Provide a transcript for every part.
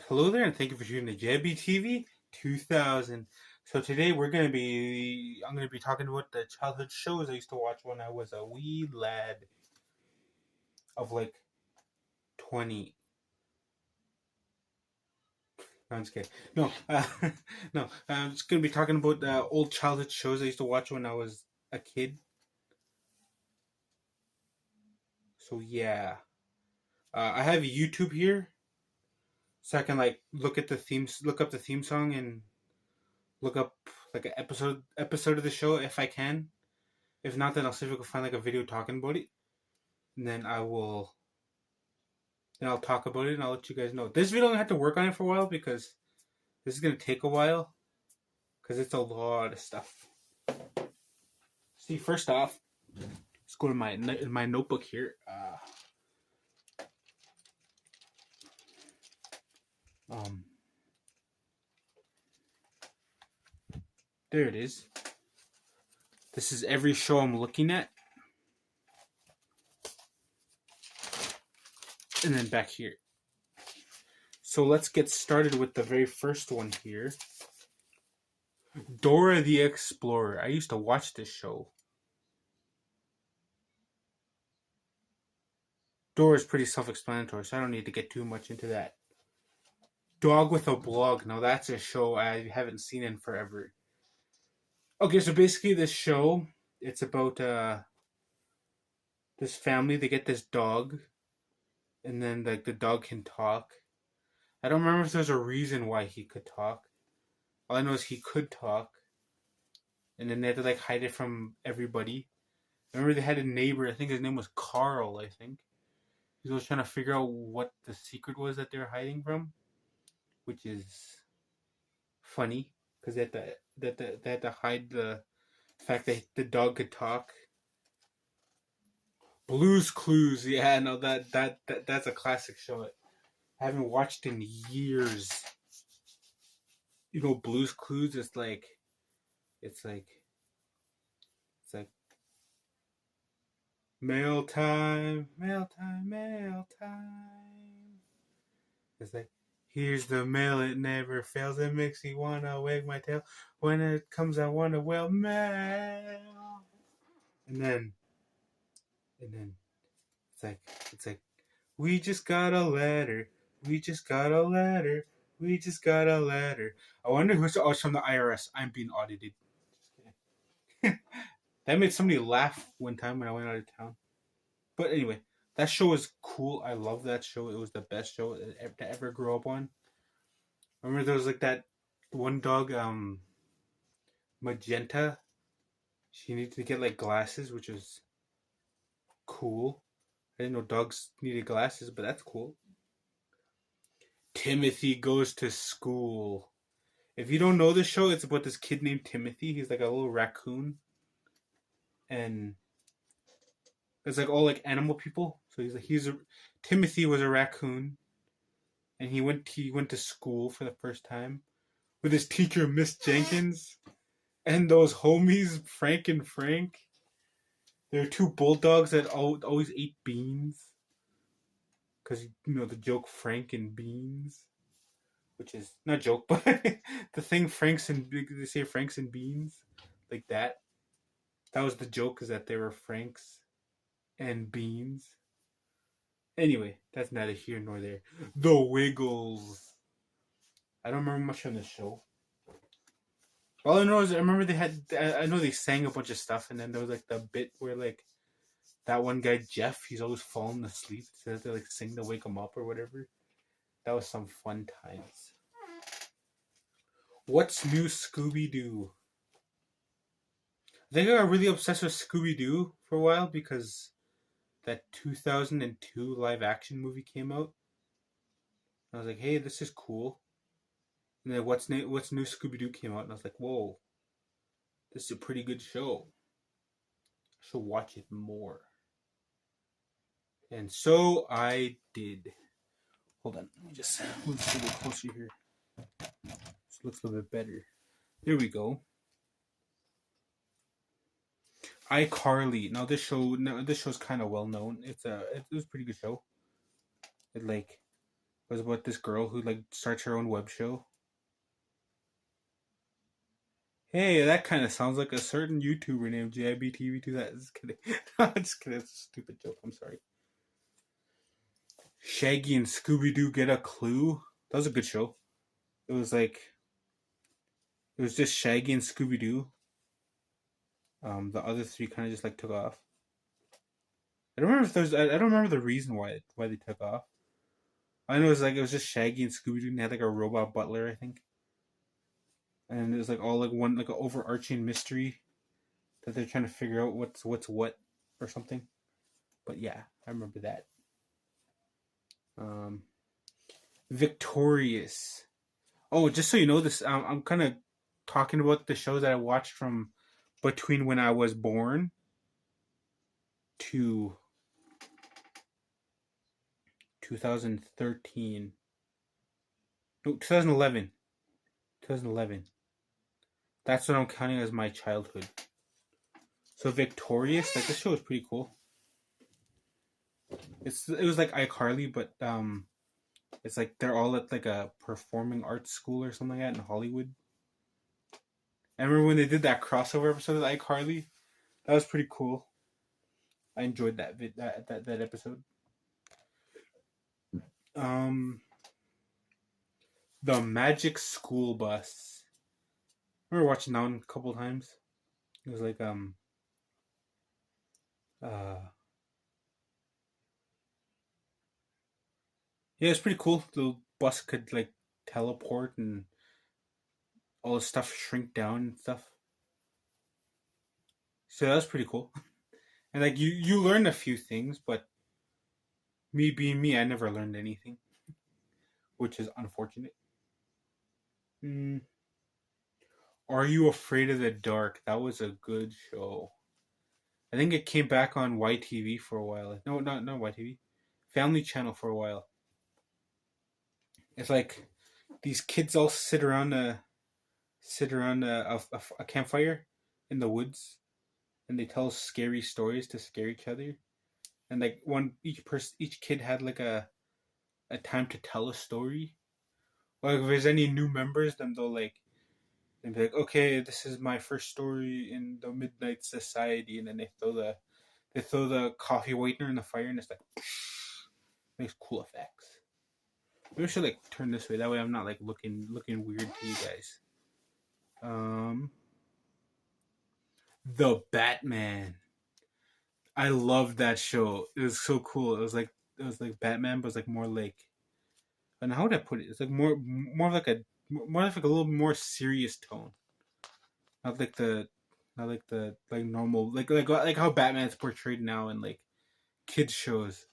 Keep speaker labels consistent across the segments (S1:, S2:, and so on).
S1: Hello there, and thank you for tuning to JBTV 2000. So today I'm gonna be talking about the childhood shows I used to watch when I was a wee lad of like 20. No, I'm just kidding. No, no. I'm just gonna be talking about the old childhood shows I used to watch when I was a kid. So yeah, I have YouTube here, so I can like look up the theme song, and look up like an episode of the show if I can. If not, then I'll see if I can find like a video talking about it, and then I'll talk about it and I'll let you guys know. This video I'm gonna have to work on it for a while because this is gonna take a while because it's a lot of stuff. See, first off, let's go to my notebook here. Um, there it is. This is every show I'm looking at, and then back here. So let's get started with the very first one here. Dora the Explorer. I used to watch this show. Dora's pretty self-explanatory, so I don't need to get too much into that. Dog with a Blog. Now that's a show I haven't seen in forever. Okay, so basically this show, it's about this family. They get this dog, and then like the dog can talk. I don't remember if there's a reason why he could talk. All I know is he could talk, and then they had to like hide it from everybody. I remember they had a neighbor. I think his name was Carl. I think he was trying to figure out what the secret was that they were hiding from, which is funny because they had to hide the fact that the dog could talk. Blue's Clues, yeah, no, that's a classic show. I haven't watched in years. You know, Blue's Clues is like, it's like, it's like mail time, mail time, mail time. It's like, here's the mail, it never fails. It makes me wanna wag my tail. When it comes, I wanna well mail. And then, and then it's like, we just got a letter. We just got a letter. We just got a letter. I wonder who's from the IRS. I'm being audited. That made somebody laugh one time when I went out of town. But anyway, that show was cool. I love that show. It was the best show to ever grow up on. Remember there was like that one dog, Magenta. She needed to get like glasses, which was cool. I didn't know dogs needed glasses, but that's cool. Timothy Goes to School. If you don't know the show, it's about this kid named Timothy. He's like a little raccoon, and it's like all like animal people. So Timothy was a raccoon, and he went to school for the first time with his teacher Miss Jenkins and those homies Frank and Frank. There are two bulldogs that always ate beans because you know the joke Frank and Beans, which is not a joke, but the thing they say Franks and Beans like that. That was the joke, is that they were Franks and Beans. Anyway, that's neither here nor there. The Wiggles. I don't remember much from the show. All I know is I remember I know they sang a bunch of stuff, and then there was like the bit where like that one guy Jeff, he's always falling asleep, so they have to like sing to wake him up or whatever. That was some fun times. What's new, Scooby Doo? I think I got really obsessed with Scooby Doo for a while because that 2002 live action movie came out. I was like, hey, this is cool. And then What's New Scooby Doo came out, and I was like, whoa, this is a pretty good show. I should watch it more. And so I did. Hold on, let me just move a little closer here. This looks a little bit better. There we go. iCarly. Now this show's kind of well known. It was a pretty good show. It like It was about this girl who like starts her own web show. Hey, that kind of sounds like a certain YouTuber named JIBTV2. That is kidding. I'm just kidding. It's a stupid joke. I'm sorry. Shaggy and Scooby Doo Get a Clue. That was a good show. It was like it was just Shaggy and Scooby Doo. The other three kind of just like took off. I don't remember if there's. I don't remember the reason why they took off. I know it was just Shaggy and Scooby Doo, and they had like a robot butler, I think. And it was like all like one like an overarching mystery that they're trying to figure out what's what or something. But yeah, I remember that. Um, Victorious. Oh, just so you know, this I'm kind of talking about the shows that I watched from between when I was born to 2013. No, 2011. 2011. That's what I'm counting as my childhood. So Victorious, like this show was pretty cool. It was like iCarly, but it's like they're all at like a performing arts school or something like that in Hollywood. I remember when they did that crossover episode of iCarly. That was pretty cool. I enjoyed that episode. The Magic School Bus. I remember watching that one a couple times. It was like uh yeah, it's pretty cool. The bus could like teleport and all the stuff shrink down and stuff. So that was pretty cool. And like you learn a few things, but me being me, I never learned anything, which is unfortunate. Mm. Are You Afraid of the Dark? That was a good show. I think it came back on YTV for a while. No, not YTV. Family Channel for a while. It's like these kids all sit around a campfire in the woods, and they tell scary stories to scare each other. And like each kid had like a time to tell a story. Like if there's any new members, then they'll be like, okay, this is my first story in the Midnight Society, and then they throw the coffee whitener in the fire, and it's like makes cool effects. Maybe I should like turn this way. That way, I'm not like looking weird to you guys. The Batman. I loved that show. It was so cool. It was like Batman, but it was like more like. And how would I put it? It's like more like a little more serious tone. Not like the not like the like normal like how Batman's portrayed now in like kids shows.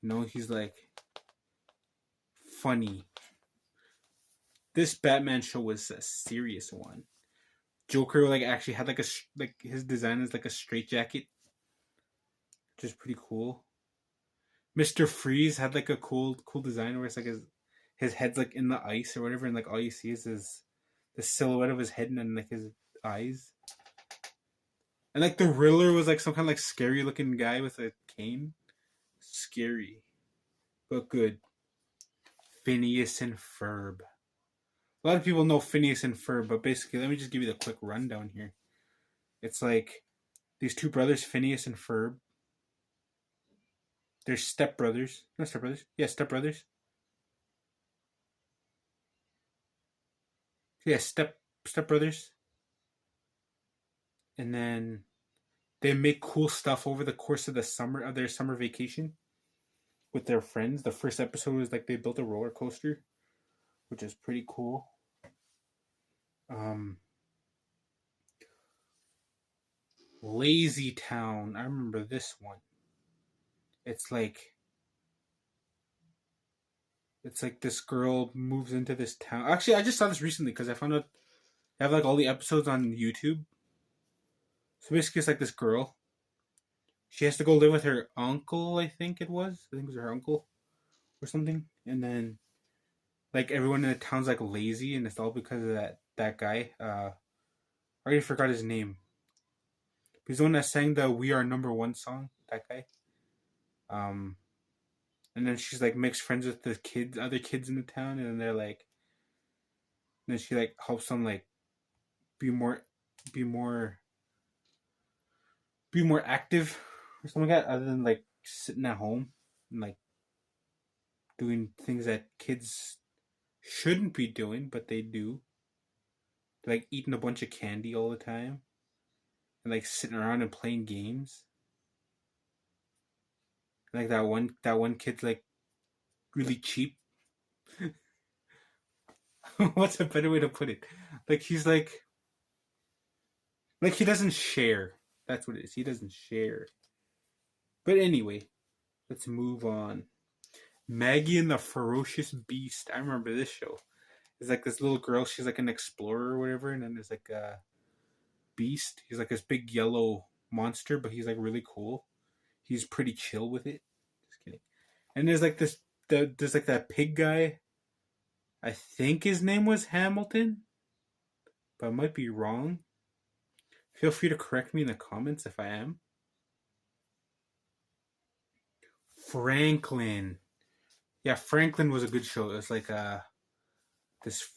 S1: You know, he's like funny. This Batman show was a serious one. Joker like actually had like his design is like a straight jacket, which is pretty cool. Mr. Freeze had like a cool design where it's like his head's like in the ice or whatever, and like all you see is the silhouette of his head and then like his eyes. And like the Riddler was like some kind of like scary looking guy with a cane. Scary, but good. Phineas and Ferb. A lot of people know Phineas and Ferb, but basically, let me just give you the quick rundown here. It's like these two brothers, Phineas and Ferb. They're stepbrothers. Not stepbrothers. Yeah, stepbrothers. Yeah, stepbrothers. And then they make cool stuff over the course of their summer vacation with their friends. The first episode was like they built a roller coaster, which is pretty cool. Um, Lazy Town. I remember this one. It's like this girl moves into this town. Actually, I just saw this recently because I found out they have like all the episodes on YouTube. So basically, it's like this girl. She has to go live with her uncle. I think it was. I think it was her uncle or something. And then like everyone in the town's like lazy, and it's all because of that guy. I already forgot his name. He's the one that sang the "We Are Number One" song. That guy. Um, and then she's like makes friends with the kids, other kids in the town, and then they're like, then she like helps them like be more, be more, be more active or something like that, other than like sitting at home and like doing things that kids shouldn't be doing, but they do. Like eating a bunch of candy all the time and like sitting around and playing games. Like that one kid's like really cheap. What's a better way to put it? Like he's like he doesn't share. That's what it is. He doesn't share. But anyway, let's move on. Maggie and the Ferocious Beast. I remember this show. It's like this little girl. She's like an explorer or whatever, and then there's like a beast. He's like this big yellow monster, but he's like really cool. He's pretty chill with it. Just kidding. And there's like there's like that pig guy. I think his name was Hamilton, but I might be wrong. Feel free to correct me in the comments if I am. Franklin. Yeah, Franklin was a good show. It was like this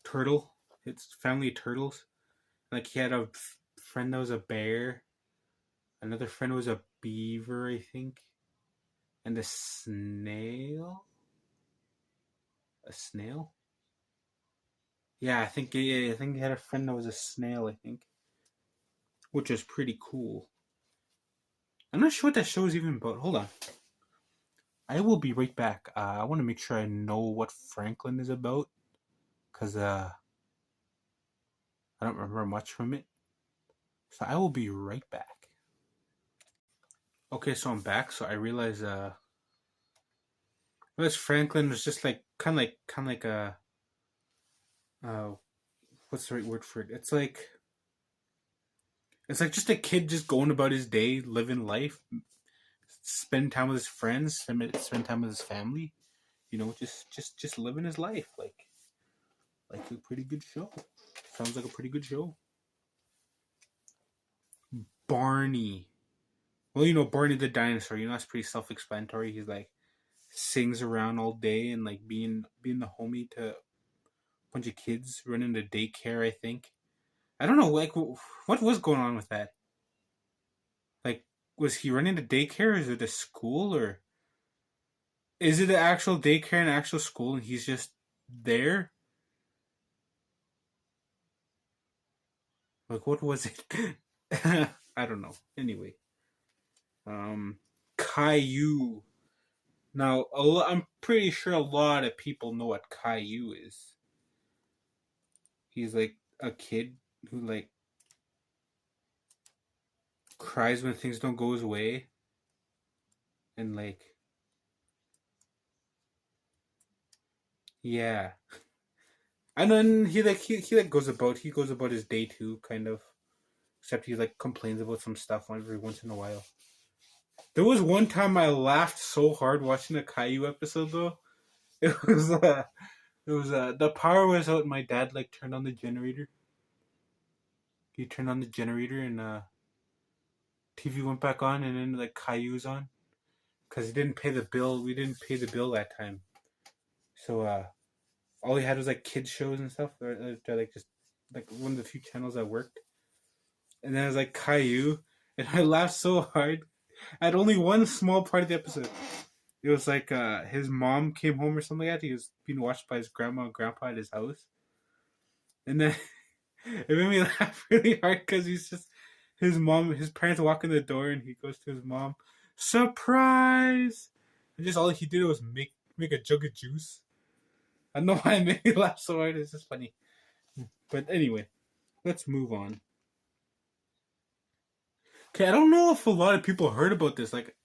S1: turtle. It's family of turtles. Like he had a friend that was a bear. Another friend was a beaver, I think. And a snail. A snail? Yeah, I think he had a friend that was a snail, I think. Which was pretty cool. I'm not sure what that show is even about. Hold on. I will be right back. I want to make sure I know what Franklin is about. Because I don't remember much from it. So I will be right back. Okay, so I'm back. So I realized Franklin was just like kind of like a what's the right word for it? It's like just a kid just going about his day, living life, spend time with his friends, spend time with his family. You know, just living his life like a pretty good show. Sounds like a pretty good show. Barney. Well, you know, Barney the dinosaur, you know, that's pretty self-explanatory. He's like sings around all day and like being the homie to a bunch of kids running to daycare, I think. I don't know, like what was going on with that? Like, was he running to daycare? Is it a school, or is it an actual daycare and actual school and he's just there? Like, what was it? I don't know. Anyway, Caillou. Now, I'm pretty sure a lot of people know what Caillou is. He's like a kid who like cries when things don't go his way, and like, yeah. And then he like goes about his day too, kind of. Except he like complains about some stuff every once in a while. There was one time I laughed so hard watching a Caillou episode though. It was the power was out and my dad like turned on the generator. He turned on the generator and TV went back on and then like Caillou's on. Cause he didn't pay the bill. We didn't pay the bill that time. So all he had was like kids shows and stuff. They're like just like one of the few channels that worked. And then it was like Caillou. And I laughed so hard at only one small part of the episode. It was like his mom came home or something like that. He was being watched by his grandma and grandpa at his house. And then it made me laugh really hard because he's just his parents walk in the door and he goes to his mom, surprise! And just all he did was make a jug of juice. I don't know why it made me laugh so hard. It's just funny. But anyway, let's move on. Okay, I don't know if a lot of people heard about this. Like,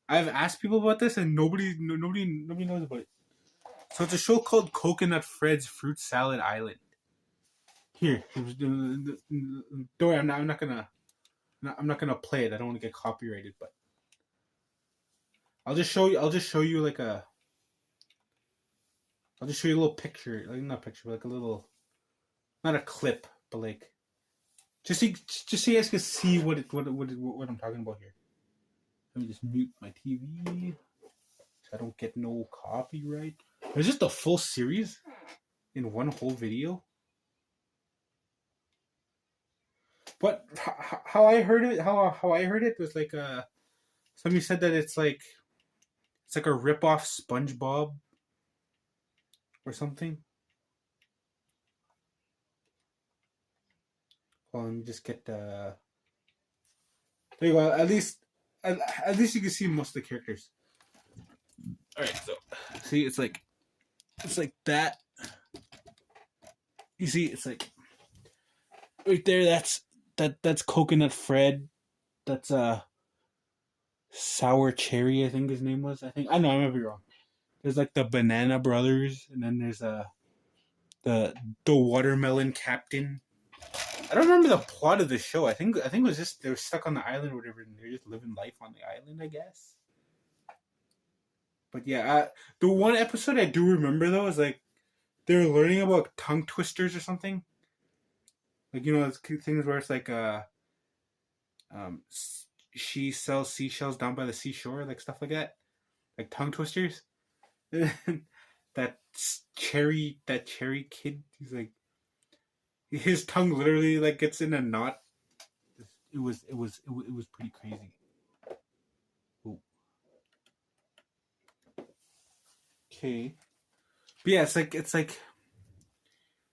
S1: I've asked people about this, and nobody knows about it. So it's a show called Coconut Fred's Fruit Salad Island. Here, don't worry, I'm not gonna play it. I don't want to get copyrighted, but I'll just show you like I'll just show you a little picture, like not a picture, but like a little, not a clip, but like just so you guys can see what I'm talking about here. Let me just mute my TV. I don't get no copyright. It's just a full series in one whole video. But how I heard it, how I heard it was like somebody said that it's like a rip off SpongeBob or something. Well, let me just get the. There you go. At least you can see most of the characters. All right, so see, it's like that. You see, it's like right there. That's Coconut Fred. That's Sour Cherry. I think his name was. I know. I might be wrong. There's like the Banana Brothers, and then there's the Watermelon Captain. I don't remember the plot of the show. I think it was just they were stuck on the island or whatever, and they're just living life on the island, I guess. But yeah, the one episode I do remember though is like they were learning about tongue twisters or something. Like, you know, those things where it's like she sells seashells down by the seashore, like stuff like that, like tongue twisters. that cherry kid, he's like, his tongue literally like gets in a knot. It was pretty crazy. Ooh. Okay, but yeah, it's like a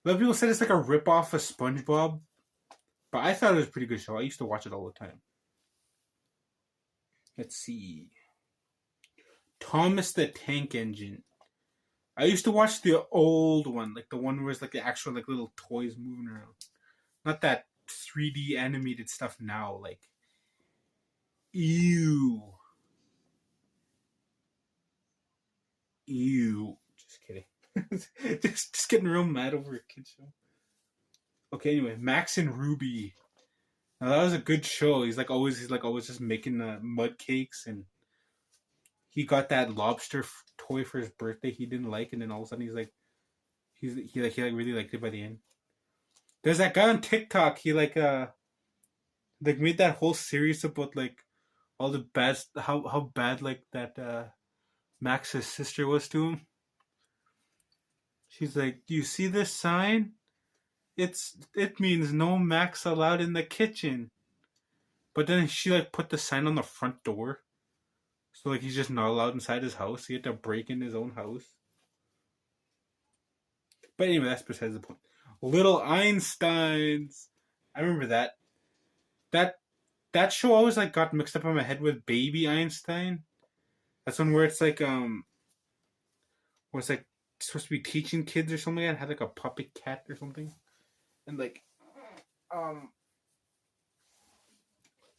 S1: lot of people said it's like a rip off of SpongeBob, but I thought it was a pretty good show. I used to watch it all the time. Let's see, Thomas the Tank Engine. I used to watch the old one, like the one where it's like the actual like little toys moving around. Not that 3D animated stuff now, like ew. Just kidding. just getting real mad over a kid's show. Okay, anyway, Max and Ruby. Now that was a good show. He's like always just making mud cakes, and he got that lobster toy for his birthday he didn't like, and then all of a sudden he really liked it by the end. There's that guy on TikTok. He like made that whole series about like all the bad how bad like that Max's sister was to him. She's like, "Do you see this sign? It means no Max allowed in the kitchen." But then she like put the sign on the front door. So like he's just not allowed inside his house. He had to break in his own house. But anyway, that's besides the point. Little Einsteins. I remember that. That show always like got mixed up in my head with Baby Einstein. That's one where it's like where it's like supposed to be teaching kids or something. It had like a puppet cat or something. And like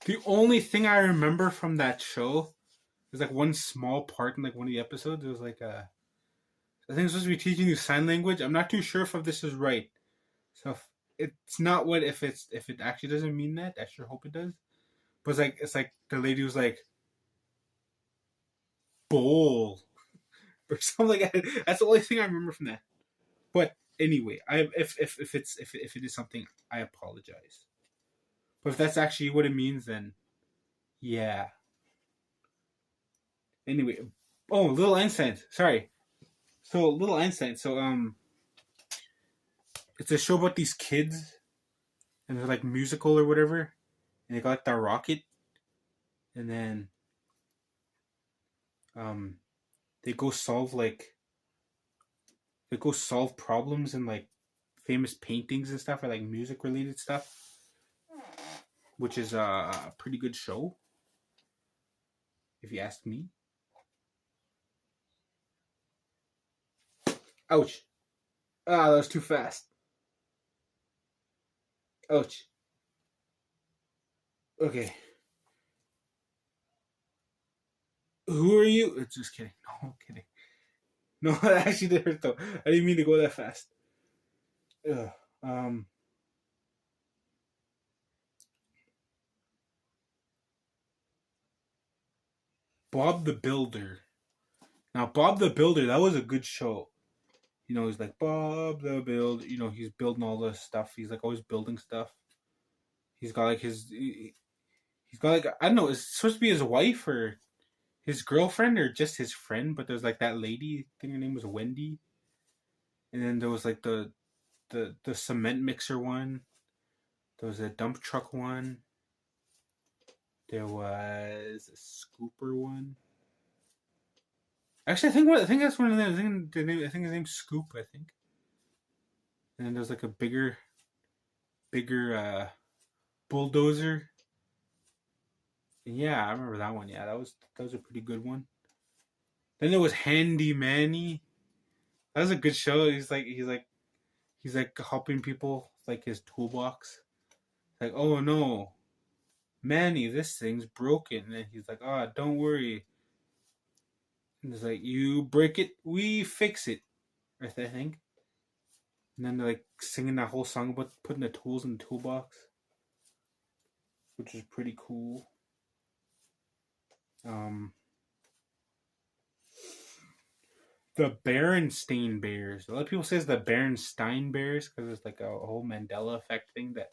S1: the only thing I remember from that show is like one small part in like one of the episodes. It was like I think it's supposed to be teaching you sign language. I'm not too sure if this is right. So if it's not what if it actually doesn't mean that. I sure hope it does. But it's like the lady was like bowl or something like that. That's the only thing I remember from that. But anyway, if it is something, I apologize. But if that's actually what it means, then yeah. Anyway, Little Einstein. Sorry. So Little Einstein. So it's a show about these kids, and they're like musical or whatever, and they got like, the rocket, and then they go solve problems in like famous paintings and stuff, or like music related stuff, which is a pretty good show, if you ask me. Ouch. Ah, that was too fast. Ouch. Okay. Who are you? Just kidding. No, I'm kidding. No, that actually did hurt though. I didn't mean to go that fast. Ugh. Bob the Builder. Now, Bob the Builder, that was a good show. You know, he's like Bob the Builder. You know, he's building all this stuff. He's like always building stuff. He's got like he's got like, I don't know. It's supposed to be his wife, or his girlfriend or just his friend, but there's like that lady. I think her name was Wendy. And then there was like the cement mixer one. There was a dump truck one. There was a scooper one. Actually, I think that's one of them. I think his name's Scoop. I think. And then there's like a bigger bulldozer. And yeah, I remember that one. Yeah, that was a pretty good one. Then there was Handy Manny. That was a good show. He's like helping people like his toolbox. Like, oh no, Manny, this thing's broken. And he's like, oh, don't worry. And it's like, you break it, we fix it. I think. And then they're like singing that whole song about putting the tools in the toolbox, which is pretty cool. The Berenstain Bears. A lot of people say it's the Berenstain Bears because it's like a whole Mandela effect thing that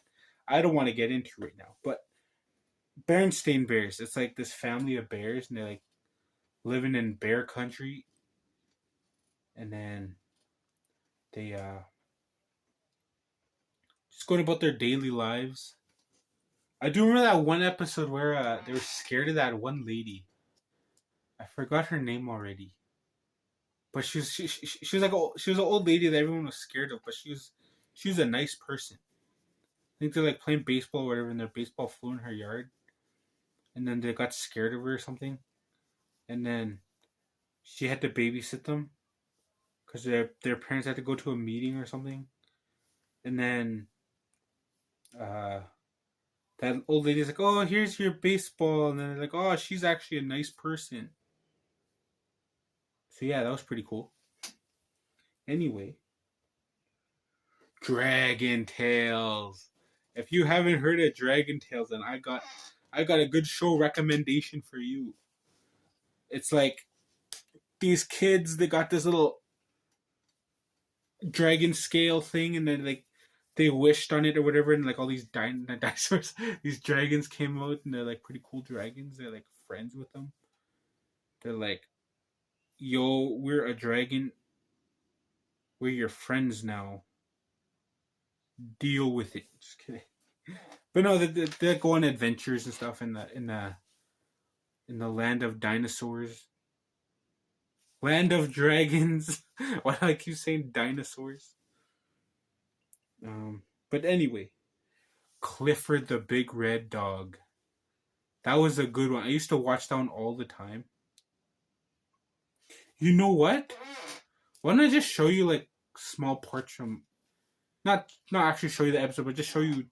S1: I don't want to get into right now. But Berenstain Bears, it's like this family of bears and they're like living in bear country, and then they just going about their daily lives. I do remember that one episode where they were scared of that one lady. I forgot her name already, but she was she was an old lady that everyone was scared of, but she was a nice person. I think they're like playing baseball or whatever, and their baseball flew in her yard, and then they got scared of her or something, and then she had to babysit them because their parents had to go to a meeting or something, and then that old lady's like, "Oh, here's your baseball," and then they're like, "Oh, she's actually a nice person." So yeah, that was pretty cool. Anyway, Dragon Tales. If you haven't heard of Dragon Tales, then I got a good show recommendation for you. It's like these kids, they got this little dragon scale thing, and then like they wished on it or whatever, and like all these dinosaurs, these dragons came out, and they're like pretty cool dragons. They're like friends with them. They're like, "Yo, we're a dragon. We're your friends now. Deal with it." Just kidding. But no, they go on adventures and stuff in the land of dinosaurs, land of dragons. Why do I keep saying dinosaurs? But anyway, Clifford the Big Red Dog. That was a good one. I used to watch that one all the time. You know what? Why don't I just show you like small parts from, not actually show you the episode, but just show you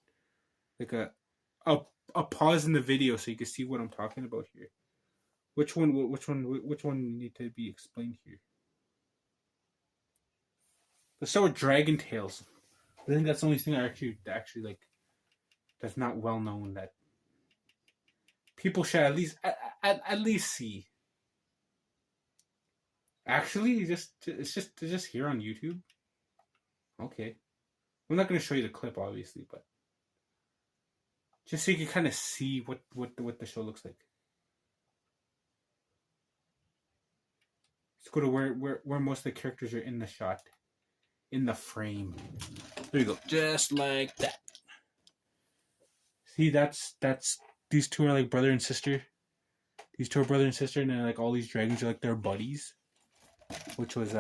S1: like a pause in the video so you can see what I'm talking about here. Which one need to be explained here? Let's start with Dragon Tales. I think that's the only thing I actually like that's not well known that people should at least see. Actually, it's just here on YouTube. Okay, I'm not going to show you the clip, obviously, but just so you can kind of see what the show looks like. Let's go to where most of the characters are in the shot, in the frame. There you go, just like that. See, that's these two are like brother and sister. These two are brother and sister, and then like all these dragons are like their buddies, which was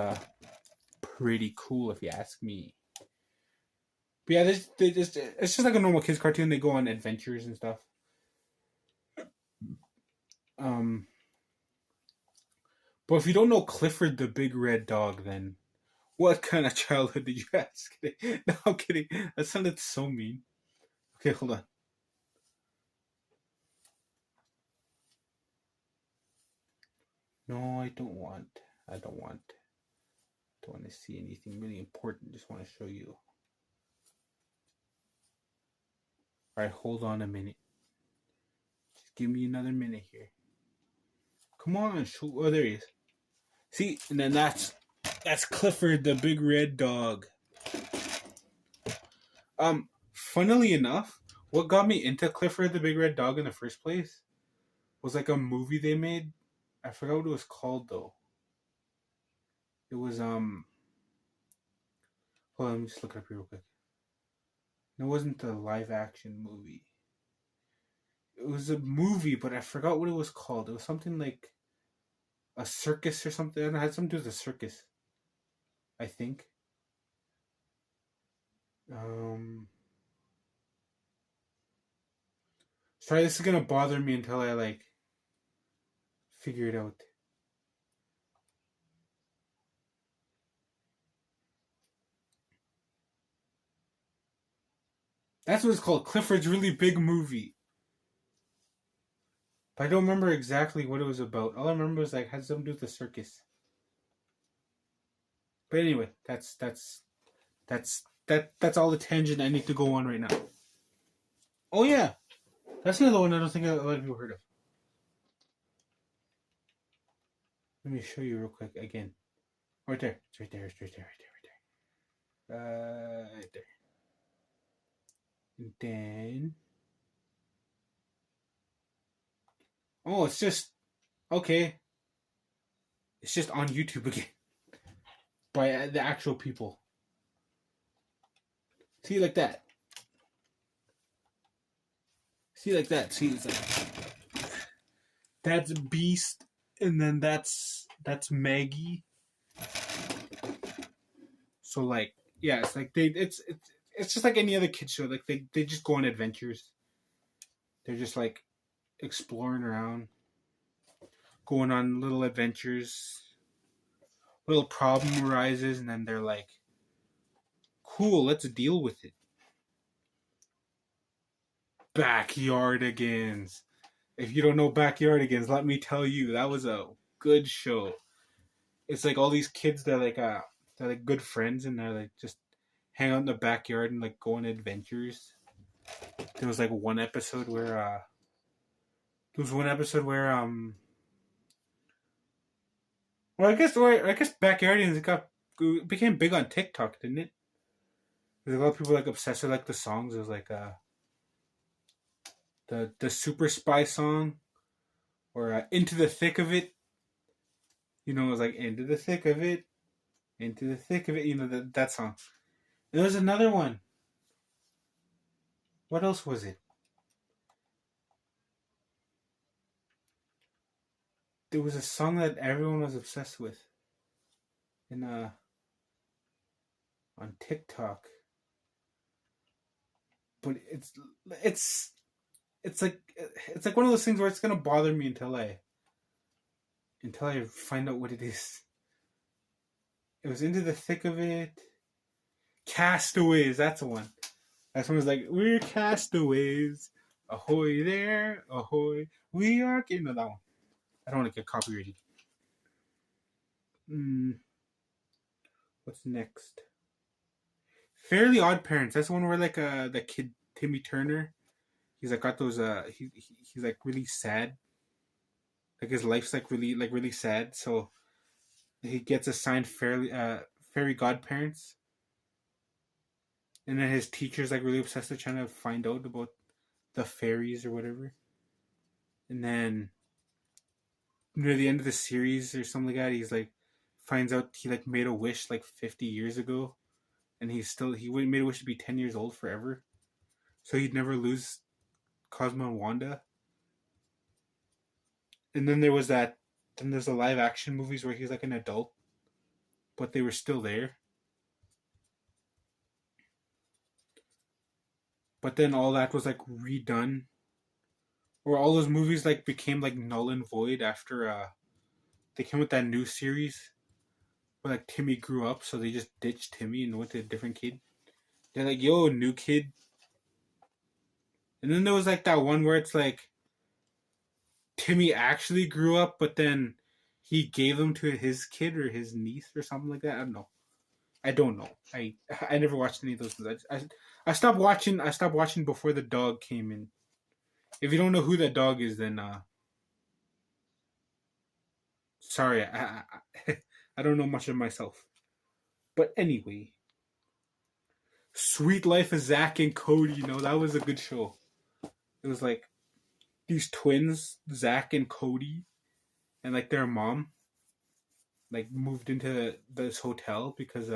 S1: pretty cool if you ask me. But yeah, it's just like a normal kids cartoon. They go on adventures and stuff. But if you don't know Clifford the Big Red Dog, then what kind of childhood did you ask? No, I'm kidding. That sounded so mean. Okay, hold on. No, I don't want to see anything really important. Just want to show you. Alright, hold on a minute. Just give me another minute here. Come on, oh, there he is. See, and then that's Clifford the Big Red Dog. Funnily enough, what got me into Clifford the Big Red Dog in the first place was like a movie they made. I forgot what it was called though. It was hold on, let me just look it up here real quick. It wasn't a live action movie. It was a movie, but I forgot what it was called. It was something like a circus or something. It had something to do with a circus, I think. Sorry, this is gonna bother me until I like figure it out. That's what it's called. Clifford's Really Big Movie. But I don't remember exactly what it was about. All I remember was like had something to do with the circus. But anyway, that's all the tangent I need to go on right now. Oh yeah, that's another one I don't think a lot of people heard of. Let me show you real quick again. Right there. It's right there. It's right there. Right there. Right there. Right there. And then. Oh, it's just. Okay. It's just on YouTube again. By the actual people. See, like that. See, like that. See, it's like. That's Beast. And then that's Maggie. So like, yeah, it's like it's just like any other kid show. Like they just go on adventures. They're just like exploring around, going on little adventures. Little problem arises, and then they're like, "Cool, let's deal with it." Backyardigans. If you don't know Backyardigans, let me tell you, that was a good show. It's like all these kids that they're like good friends, and they're like just hang out in the backyard and like go on adventures. There was like one episode where well, I guess Backyardigans became big on TikTok, didn't it? There's a lot of people like obsessed with like the songs. It was like the Super Spy song, or Into the Thick of It. You know, it was like Into the Thick of It, Into the Thick of It. You know that song. There was another one. What else was it? There was a song that everyone was obsessed with in on TikTok. But it's it's like one of those things where it's gonna bother me until I find out what it is. It was Into the Thick of It. Castaways, that's the one. That's one was like, we're castaways. Ahoy there, ahoy. We are getting that one. I don't want to get copyrighted. What's next? Fairly Odd Parents. That's the one where like the kid Timmy Turner. He's like got those he's like really sad. Like his life's like really sad. So he gets assigned fairy godparents. And then his teacher's like really obsessed with trying to find out about the fairies or whatever. And then near the end of the series or something like that, he's like finds out he like made a wish like 50 years ago, and he made a wish to be 10 years old forever, so he'd never lose Cosmo and Wanda. And then there's the live action movies where he's like an adult, but they were still there. But then all that was like redone, or all those movies like became like null and void after they came with that new series where like Timmy grew up, so they just ditched Timmy and went to a different kid. They're like, yo, new kid. And then there was like that one where it's like Timmy actually grew up, but then he gave them to his kid or his niece or something like that. I don't know. I never watched any of those things. I stopped watching. I stopped watching before the dog came in. If you don't know who that dog is, then sorry, I don't know much of myself. But anyway, Sweet Life of Zach and Cody. You know, that was a good show. It was like these twins, Zach and Cody, and like their mom like moved into this hotel because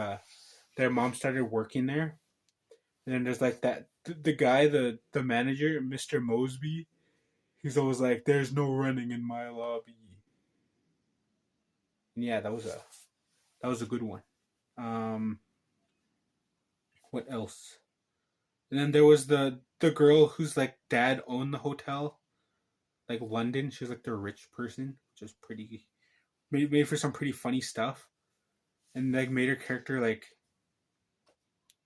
S1: their mom started working there. And then there's like the guy, the manager, Mr. Mosby. He's always like, "There's no running in my lobby." And yeah, that was a good one. Um, what else? And then there was the girl whose like dad owned the hotel, like London. She was like the rich person, which was pretty made for some pretty funny stuff, and like made her character like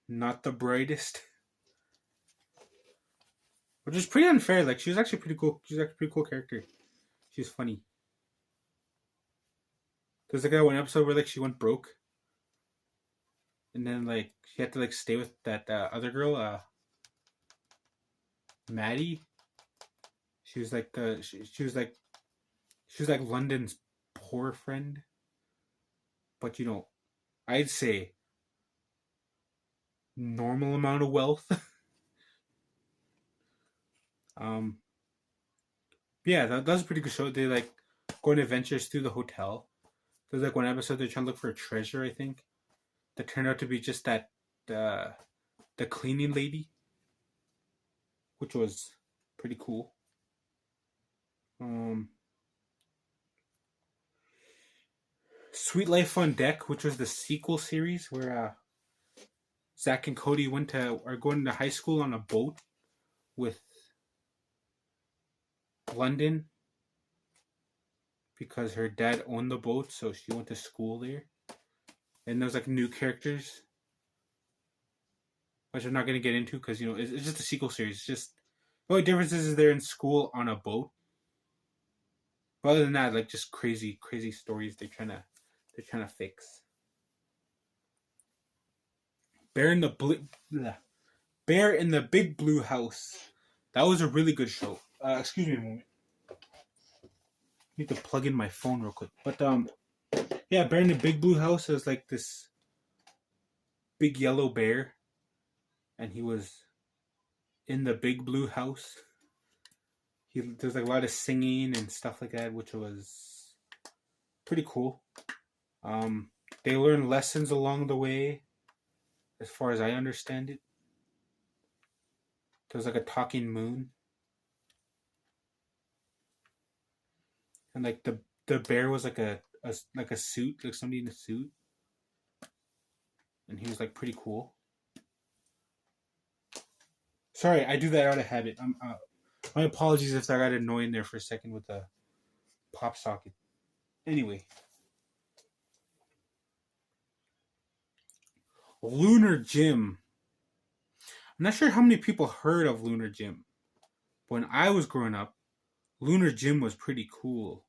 S1: not the brightest, which is pretty unfair. Like she was actually pretty cool. She's actually a pretty cool character. She's funny. There's like that one episode where like she went broke, and then like she had to like stay with that other girl, Maddie. She was like she was like London's poor friend, but you know, I'd say normal amount of wealth. um, yeah, that's a pretty good show. They like go on adventures through the hotel. There's like one episode they're trying to look for a treasure, I think, that turned out to be just that uh, the cleaning lady, which was pretty cool. Um, Sweet Life on Deck, which was the sequel series where Zach and Cody are going to high school on a boat with London because her dad owned the boat, so she went to school there. And there's like new characters, which I'm not gonna get into because you know it's just a sequel series. It's just the only difference is they're in school on a boat. But other than that, like just crazy, crazy stories they're trying to fix. Bear in the Blue, Bear in the Big Blue House. That was a really good show. Excuse me a moment. I need to plug in my phone real quick. But yeah, Bear in the Big Blue House is like this big yellow bear, and he was in the big blue house. There's like a lot of singing and stuff like that, which was pretty cool. They learn lessons along the way, as far as I understand it. There's like a talking moon, and like the bear was like a suit, like somebody in a suit, and he was like pretty cool. Sorry, I do that out of habit. My apologies if I got annoying there for a second with the pop socket. Anyway, Lunar Jim. I'm not sure how many people heard of Lunar Jim. When I was growing up, Lunar Jim was pretty cool.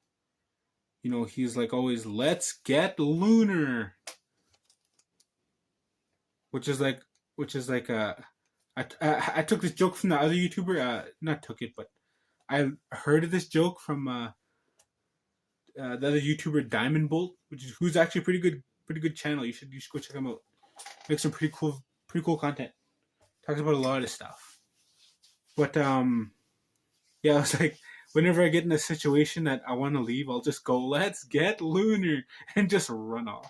S1: You know, he's like always, let's get lunar. Which is like, I took this joke from the other YouTuber, not took it, but I heard of this joke from the other YouTuber Diamond Bolt, who's actually pretty good channel. You should go check him out. Makes some pretty cool content. Talks about a lot of stuff. But yeah, I was like, whenever I get in a situation that I want to leave, I'll just go, let's get lunar, and just run off.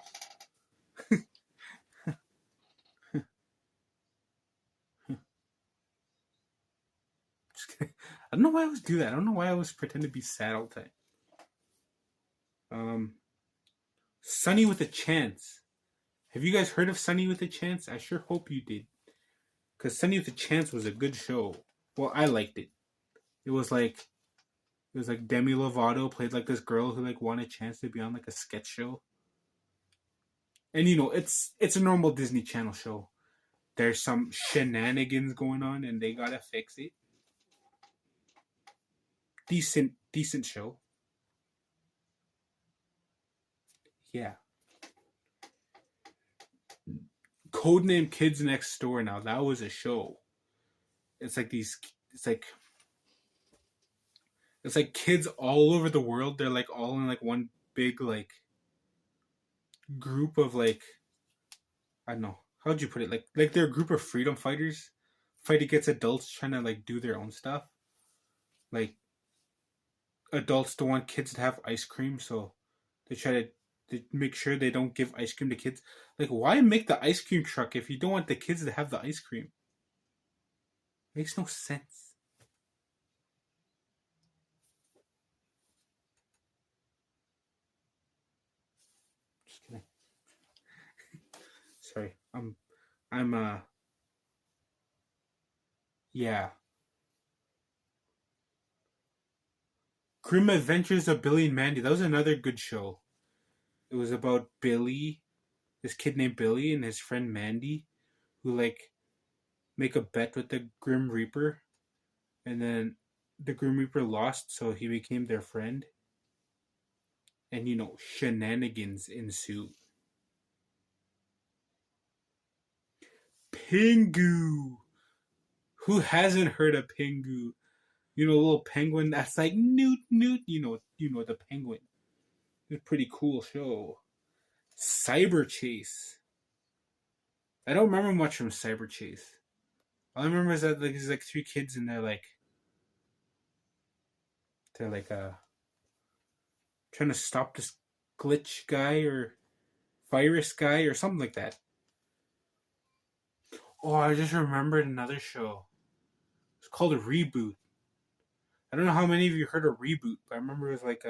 S1: I don't know why I always do that. I don't know why I always pretend to be sad all the time. Sunny with a Chance. Have you guys heard of Sunny with a Chance? I sure hope you did. Because Sunny with a Chance was a good show. Well, I liked it. It was like Demi Lovato played like this girl who like won a chance to be on like a sketch show. And you know, it's a normal Disney Channel show. There's some shenanigans going on and they gotta fix it. Decent show. Yeah. Codename Kids Next Door. Now that was a show. It's like it's like kids all over the world. They're like all in like one big like group of like, I don't know, how'd you put it? Like they're a group of freedom fighters fight against adults trying to like do their own stuff. Like adults don't want kids to have ice cream, so they try to make sure they don't give ice cream to kids. Like, why make the ice cream truck if you don't want the kids to have the ice cream? Makes no sense. Just kidding. Sorry. I'm yeah. Grim Adventures of Billy and Mandy. That was another good show. It was about Billy, this kid named Billy, and his friend Mandy, who like make a bet with the Grim Reaper, and then the Grim Reaper lost, so he became their friend. And shenanigans ensue. Pingu. Who hasn't heard of Pingu? Little penguin that's like newt newt. The penguin. It's a pretty cool show. Cyber Chase. I don't remember much from Cyber Chase. All I remember is that there's like three kids and they're like trying to stop this glitch guy or virus guy or something like that. Oh, I just remembered another show. It's called a Reboot. I don't know how many of you heard of Reboot, but I remember it was like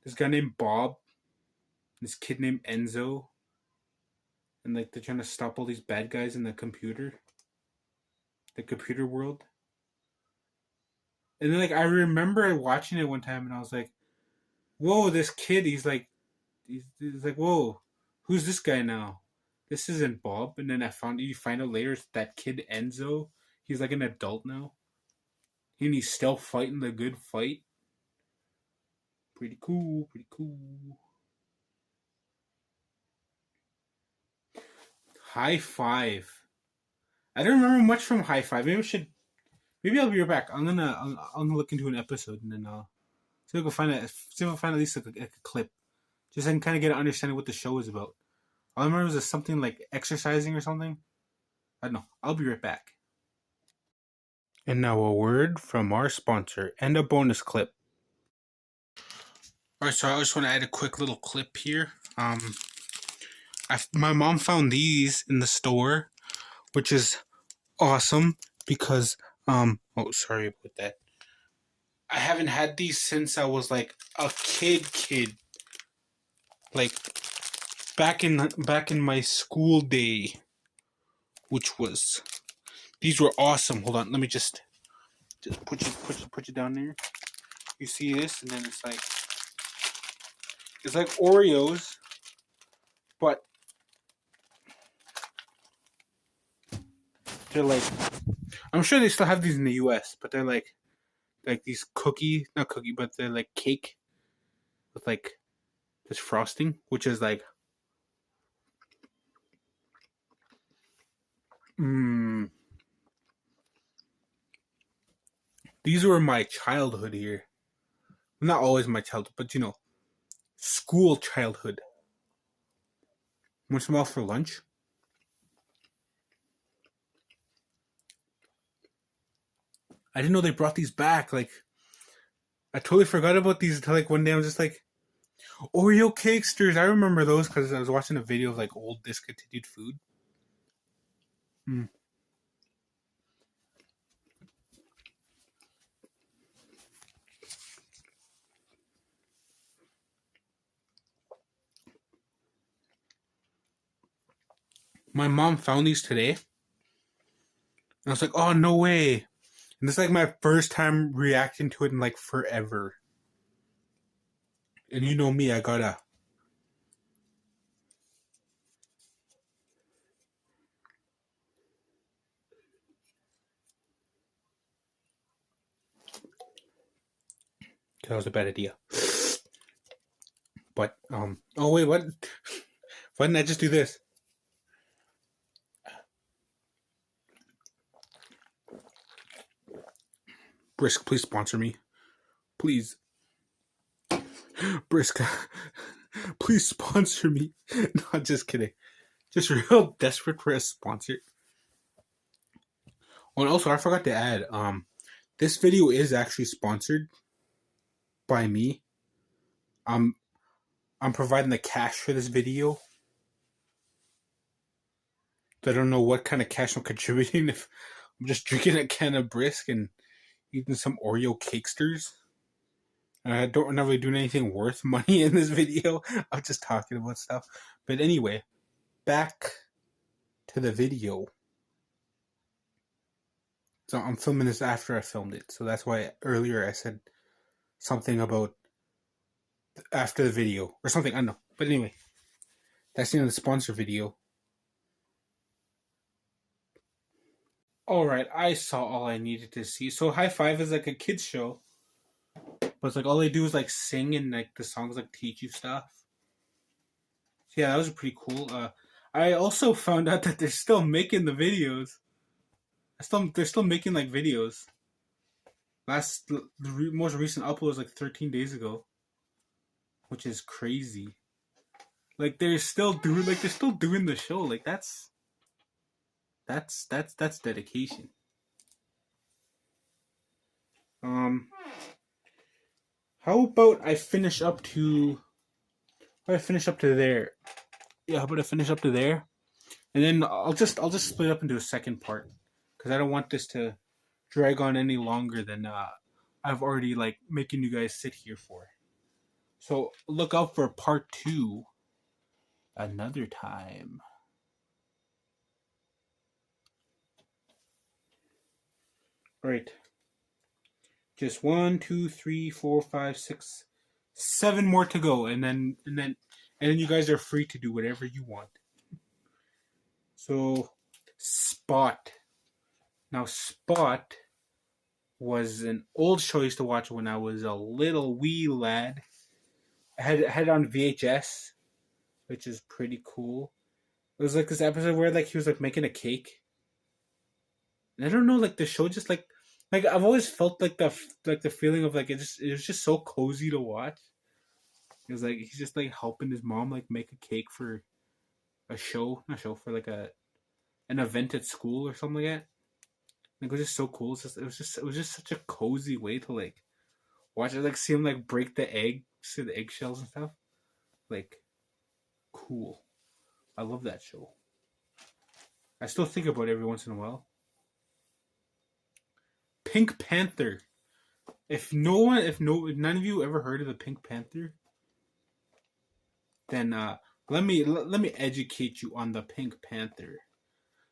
S1: this guy named Bob, this kid named Enzo, and like they're trying to stop all these bad guys in the computer world. And then like I remember watching it one time, and I was like, "Whoa, this kid! He's like, whoa, who's this guy now? This isn't Bob." And then you find out later it's that kid Enzo. He's like an adult now, and he's still fighting the good fight. Pretty cool, pretty cool. High Five. I don't remember much from High Five. Maybe I'll be right back. I'm gonna look into an episode and then see if I can find at least like a clip, just so I can kind of get an understanding of what the show is about. All I remember was something like exercising or something. I don't know. I'll be right back. And now a word from our sponsor and a bonus clip. Alright, so I just want to add a quick little clip here. My mom found these in the store, which is awesome because sorry about that. I haven't had these since I was like a kid. Like back in my school day, which was these were awesome. Hold on, let me just put you down there. You see this, and then it's like Oreos, but they're like, I'm sure they still have these in the US, but they're like these not cookie, but they're like cake with like this frosting, which is like these were my childhood here. Not always my childhood, but school childhood. Want some else for lunch? I didn't know they brought these back. Like, I totally forgot about these until like one day I was just like, Oreo Cakesters. I remember those because I was watching a video of like old discontinued food. My mom found these today. And I was like, oh, no way. And this is like my first time reacting to it in like forever. And you know me, I gotta. That was a bad idea. But, oh wait, what? Why didn't I just do this? Brisk, please sponsor me. Please. Brisk, please sponsor me. No, just kidding. Just real desperate for a sponsor. Oh, and also, I forgot to add, this video is actually sponsored. by me. I'm I'm providing the cash for this video. So I don't know what kind of cash I'm contributing if I'm just drinking a can of Brisk and eating some Oreo cakesters. I don't I'm not really doing anything worth money in this video. I'm just talking about stuff. But anyway, back to the video. So I'm filming this after I filmed it. So that's why earlier I said something about after the video or something. I don't know. But anyway, that's the end of the sponsor video. Alright, I saw all I needed to see. So High Five is like a kids show. But it's like all they do is like sing and like the songs like teach you stuff. So yeah, that was pretty cool. I also found out that they're still making the videos. They're still making like videos. Most recent upload was like 13 days ago, which is crazy. Like they're still doing the show. Like that's dedication. How about I finish up to there? Yeah, how about I finish up to there, and then I'll just split up into a second part because I don't want this to drag on any longer than I've already like making you guys sit here for. So look out for part 2 another time. Right. Just 1, 2, 3, 4, 5, 6, 7 more to go, and then you guys are free to do whatever you want. So, Spot. Now, Spot was an old show I used to watch when I was a little wee lad. I had it on VHS, which is pretty cool. It was like this episode where like he was like making a cake. And I don't know, like the show just like I've always felt like the feeling of like it was just so cozy to watch. It was like he's just like helping his mom like make a cake for a show, not show for like an event at school or something like that. Like, it was just so cool. It was just such a cozy way to like watch it, like see him like break the eggshells and stuff. Like, cool. I love that show. I still think about it every once in a while. Pink Panther. If none of you ever heard of the Pink Panther, then let me educate you on the Pink Panther.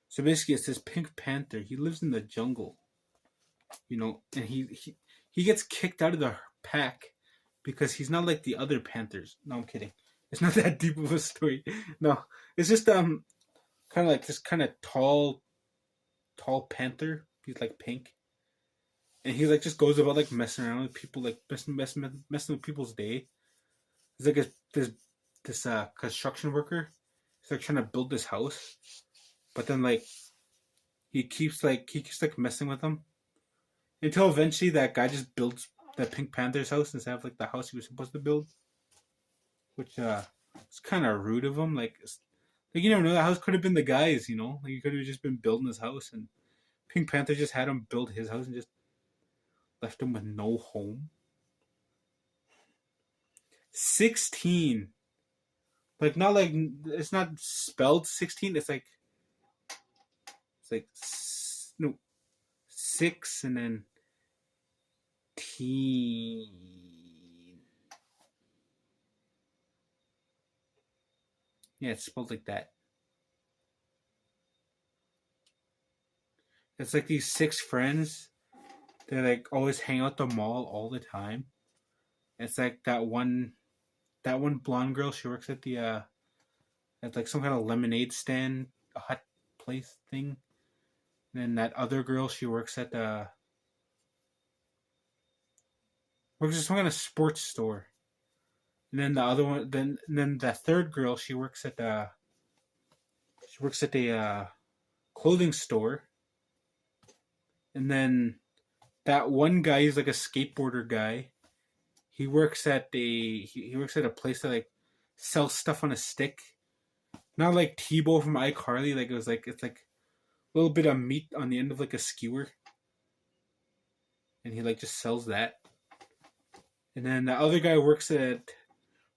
S1: So basically, it's this Pink Panther. He lives in the jungle, and he gets kicked out of the pack because he's not like the other panthers. No, I'm kidding. It's not that deep of a story. No, it's just kind of like this kind of tall panther. He's like pink, and he like just goes about like messing around with people, like messing with people's day. He's like this construction worker. He's like trying to build this house, but then like he keeps messing with them until eventually that guy just builds that Pink Panther's house instead of like the house he was supposed to build, which it's kind of rude of him. Like you never know, that house could have been the guy's. Like he could have just been building his house, and Pink Panther just had him build his house and just left him with no home. 16. Like, not like, it's not spelled 16. It's like, no, 6 and then teen. Yeah, it's spelled like that. It's like these 6 friends. They like always hang out at the mall all the time. It's like that one blonde girl. She works at the at like some kind of lemonade stand, a hut place thing. And then that other girl, she works at some kind of sports store. And then the other one, then the third girl, she works at the clothing store. And then that one guy is like a skateboarder guy. He works at a place that like sells stuff on a stick. Not like T-Bo from iCarly. Like it's like a little bit of meat on the end of like a skewer. And he like just sells that. And then the other guy works at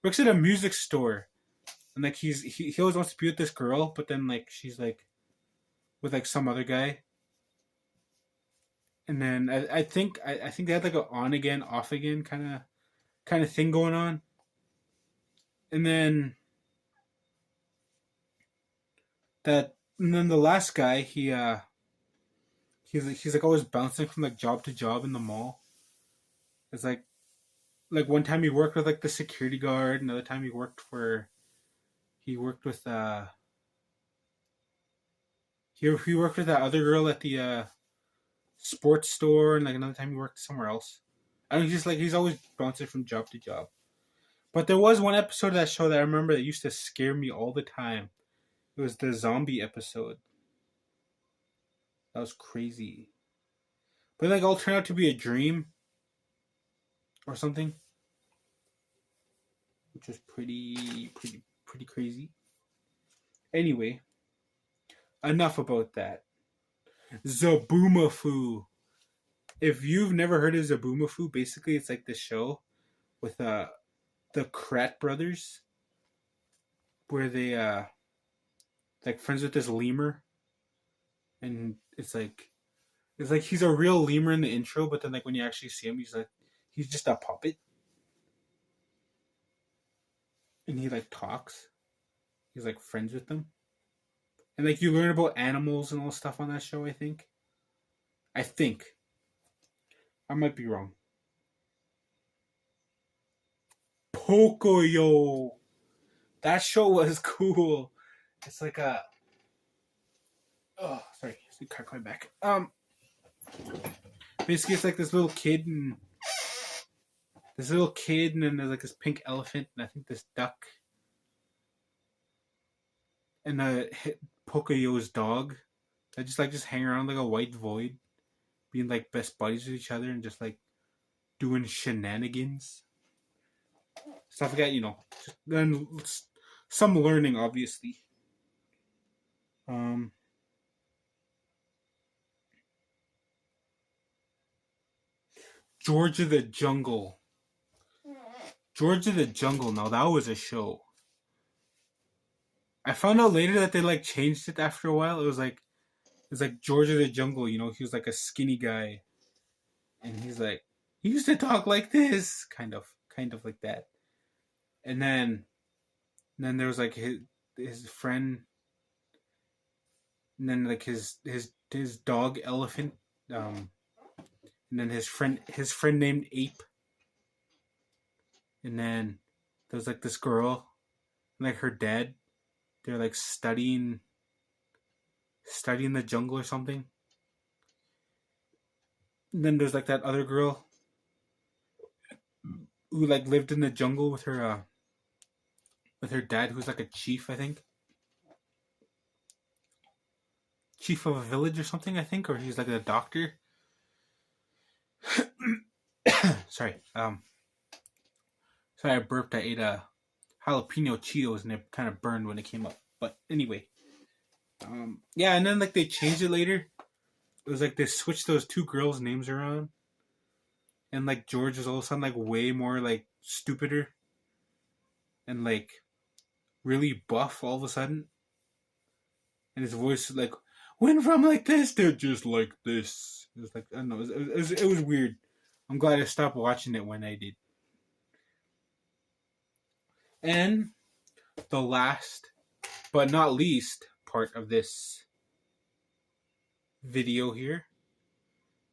S1: a music store, and like he always wants to be with this girl, but then like she's like with like some other guy. And then I think they had like a on again, off again kind of thing going on. And then the last guy, he's like always bouncing from like job to job in the mall. It's like one time he worked with like the security guard, another time he worked with he worked with that other girl at the sports store, and like another time he worked somewhere else. I mean, he's always bouncing from job to job. But there was one episode of that show that I remember that used to scare me all the time. It was the zombie episode. That was crazy. But like all turned out to be a dream or something, which was pretty crazy. Anyway, enough about that. Zaboomafoo. If you've never heard of Zaboomafoo, basically it's like this show with the Krat brothers, where they like friends with this lemur, and it's like he's a real lemur in the intro, but then like when you actually see him, he's just a puppet, and he like talks. He's like friends with them, and like you learn about animals and all stuff on that show. I think I might be wrong. Pocoyo. That show was cool. It's like a oh sorry, cut my back. Basically it's like this little kid and then there's like this pink elephant and I think this duck and Pocoyo's dog. They just hang around like a white void, being like best buddies with each other and just like doing shenanigans. Stuff like that, Just, then some learning, obviously. George of the Jungle. George of the Jungle. Now that was a show. I found out later that they like changed it after a while. It was like George of the Jungle. He was like a skinny guy, and he used to talk like this, kind of like that. And then there was like his friend, and then like his dog Elephant, and then his friend named Ape, and then there was like this girl, and like her dad. They're like studying the jungle or something. And then there's like that other girl who like lived in the jungle with her dad, who's like a chief, I think. Chief of a village or something, I think, or he's like a doctor. Sorry. Sorry, I burped. I ate a jalapeno Cheetos and it kind of burned when it came up. But anyway, yeah, and then like they changed it later. It was like they switched those two girls' names around, and like George was all of a sudden like way more like stupider, and like really buff all of a sudden, and his voice like went from like this to just like this. It was like I don't know. It was weird. I'm glad I stopped watching it when I did. And the last, but not least, part of this video here,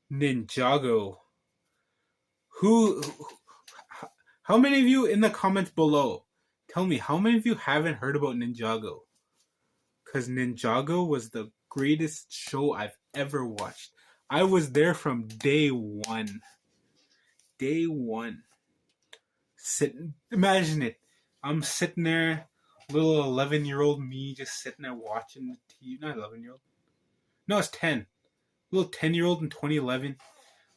S1: Ninjago. How many of you in the comments below, tell me how many of you haven't heard about Ninjago? Because Ninjago was the greatest show I've ever watched. I was there from day one. Day one. Imagine it. I'm sitting there, little 11-year-old me, just sitting there watching the TV. Not 11-year-old. No, it's 10. Little 10-year-old in 2011.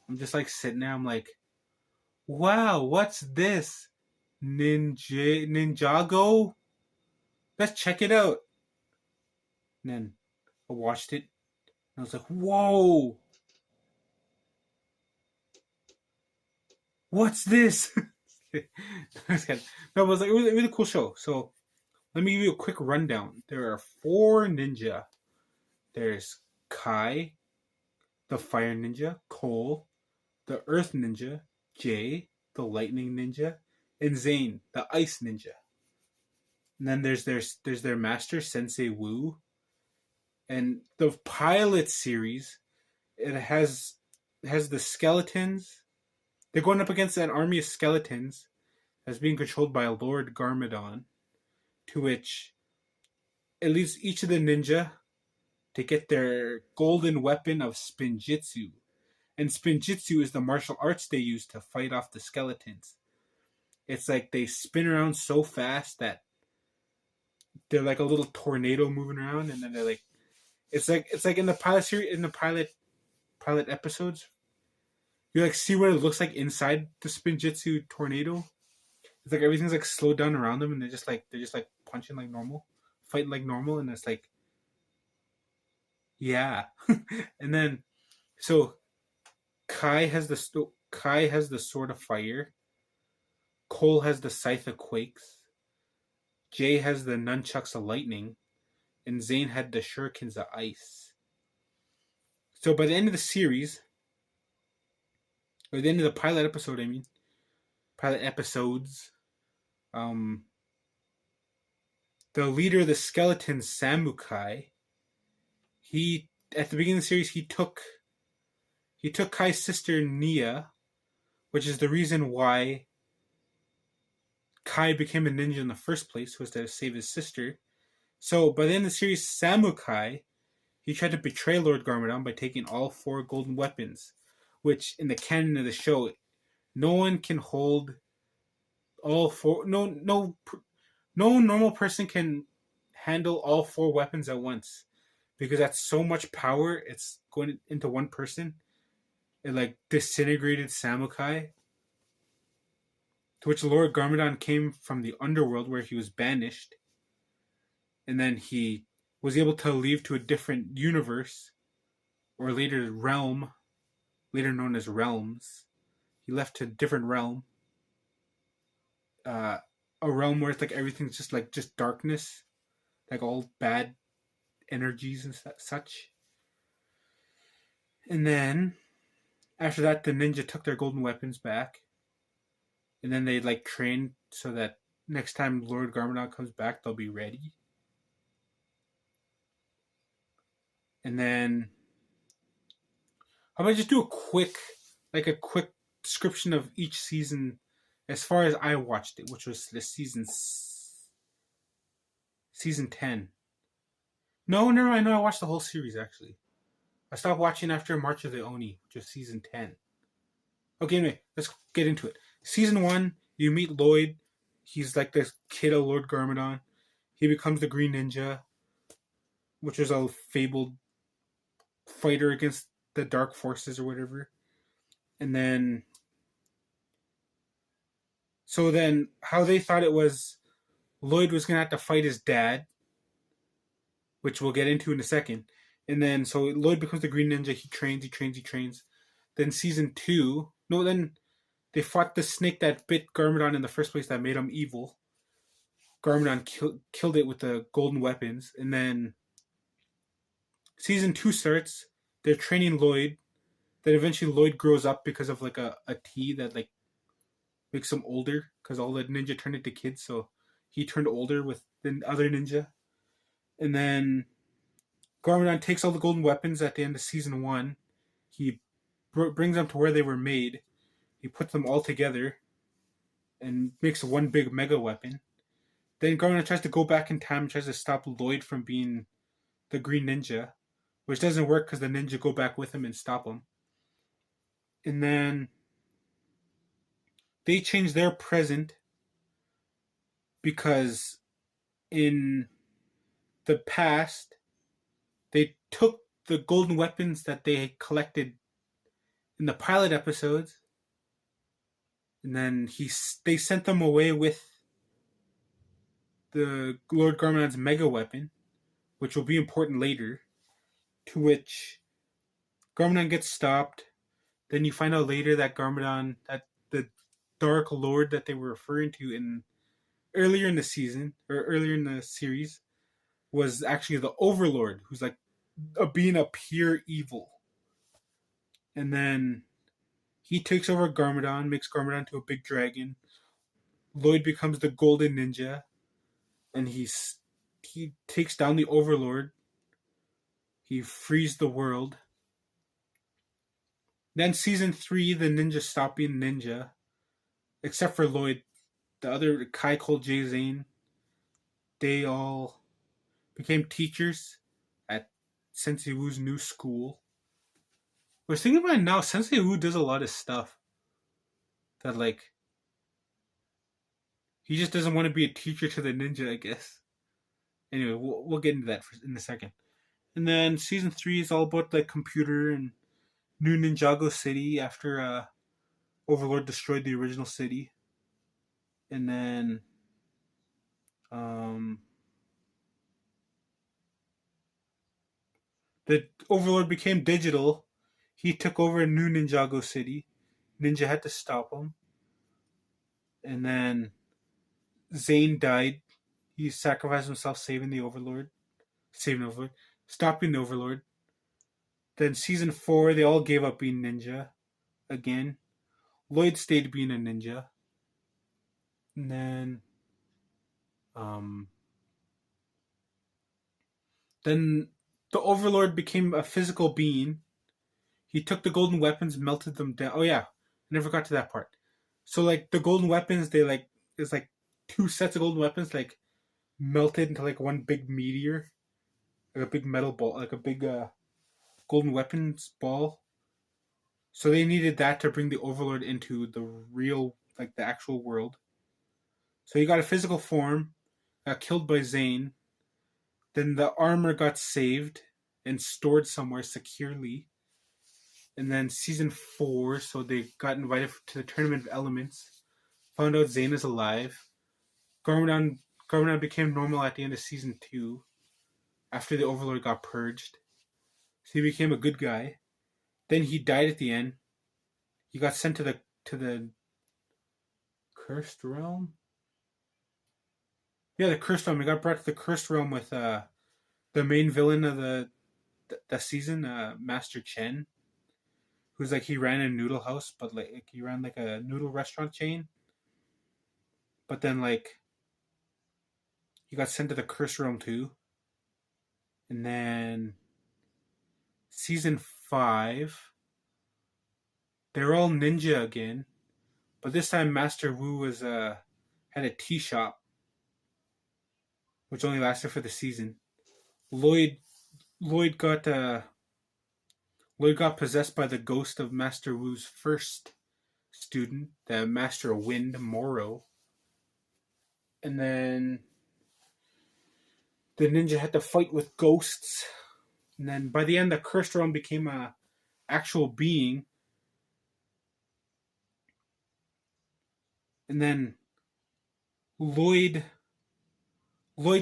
S1: I'm just like sitting there. I'm like, wow, what's this? Ninjago? Let's check it out. And then I watched it. And I was like, whoa. What's this? No, but it was a cool show. So let me give you a quick rundown. There are 4 ninja. There's Kai, the fire ninja, Cole, the earth ninja, Jay, the lightning ninja, and Zane, the ice ninja. And then there's their master Sensei Wu, and the pilot series it has the skeletons. They're going up against an army of skeletons that's being controlled by Lord Garmadon, to which it leaves each of the ninja to get their golden weapon of Spinjitzu. And Spinjitzu is the martial arts they use to fight off the skeletons. It's like they spin around so fast that they're like a little tornado moving around, and then they're like, it's like in the pilot series, in the pilot episodes, you like see what it looks like inside the Spinjitzu tornado. It's like everything's like slowed down around them, and they're just like punching like normal, fighting like normal, and it's like, yeah. And then so Kai has the sword of fire. Cole has the scythe of quakes. Jay has the nunchucks of lightning, and Zane had the shurikens of ice. So by the end of the series, or the end of the pilot episode, pilot episodes, the leader of the skeletons, Samukai, he at the beginning of the series he took Kai's sister Nia, which is the reason why Kai became a ninja in the first place, was to save his sister. So by the end of the series, Samukai, he tried to betray Lord Garmadon by taking all 4 golden weapons, which in the canon of the show, no one can hold all 4. No normal person can handle all 4 weapons at once, because that's so much power. It's going into one person. It like disintegrated Samukai, to which Lord Garmadon came from the underworld where he was banished, and then he was able to leave to a different universe, or later realm, later known as realms. He left to a different realm, a realm where it's like everything's just darkness, like all bad energies and such. And then after that, the ninja took their golden weapons back, and then they like trained so that next time Lord Garmadon comes back, they'll be ready. And then how about I just do a quick description of each season as far as I watched it, which was the season 10. No, never mind. No, I watched the whole series actually. I stopped watching after March of the Oni, which was season 10. Okay, anyway, let's get into it. Season 1, you meet Lloyd. He's like this kid of Lord Garmadon. He becomes the Green Ninja, which is a fabled fighter against the dark forces or whatever. And then how they thought it was, Lloyd was going to have to fight his dad, which we'll get into in a second. And then so Lloyd becomes the Green Ninja. He trains. Then season 2, then they fought the snake that bit Garmadon in the first place that made him evil. Garmadon killed it with the golden weapons. And then season 2 starts. They're training Lloyd. Then eventually Lloyd grows up because of like a tea that like makes him older, because all the ninja turned into kids, so he turned older with the other ninja. And then Garmadon takes all the golden weapons at the end of season 1. He brings them to where they were made. He puts them all together and makes one big mega weapon. Then Garmadon tries to go back in time and tries to stop Lloyd from being the Green Ninja, which doesn't work because the ninja go back with him and stop him. And then they change their present because in the past they took the golden weapons that they collected in the pilot episodes, and then they sent them away with the Lord Garmadon's mega weapon, which will be important later, to which Garmadon gets stopped. Then you find out later that the Dark Lord that they were referring to in earlier in the season or earlier in the series was actually the Overlord, who's like being a pure evil. And then he takes over Garmadon, makes Garmadon into a big dragon. Lloyd becomes the Golden Ninja, and he takes down the Overlord. He frees the world. Then season 3, the ninja stop being ninja, except for Lloyd. The other Kai, Cole, Jay, Zane, they all became teachers at Sensei Wu's new school. I was thinking about it now. Sensei Wu does a lot of stuff that, like, he just doesn't want to be a teacher to the ninja, I guess. Anyway, we'll get into that in a second. And then season 3 is all about like computer and New Ninjago City after Overlord destroyed the original city. And then the Overlord became digital. He took over New Ninjago City. Ninja had to stop him. And then Zane died. He sacrificed himself saving the Overlord. Stopping the Overlord. Then season 4, they all gave up being ninja again. Lloyd stayed being a ninja. And then the Overlord became a physical being. He took the golden weapons, melted them down. Oh yeah, I never got to that part. So like the golden weapons, it's like 2 sets of golden weapons like melted into like one big meteor, like a big metal ball, like a big golden weapons ball. So they needed that to bring the Overlord into the real, like the actual world. So he got a physical form, got killed by Zane. Then the armor got saved and stored somewhere securely. And then season 4, so they got invited to the Tournament of Elements. Found out Zane is alive. Garmadon became normal at the end of season 2, after the Overlord got purged. So he became a good guy. Then he died at the end. He got sent to the Cursed Realm. Yeah, the Cursed Realm. He got brought to the Cursed Realm with the main villain of the season, Master Chen, who's like he ran a noodle house, but like he ran like a noodle restaurant chain. But then like he got sent to the Cursed Realm too. And then season 5, they're all ninja again, but this time Master Wu was had a tea shop, which only lasted for the season. Lloyd got possessed by the ghost of Master Wu's first student, the Master Wind Moro. And then the ninja had to fight with ghosts. And then by the end, the Cursed Realm became a actual being. And then Lloyd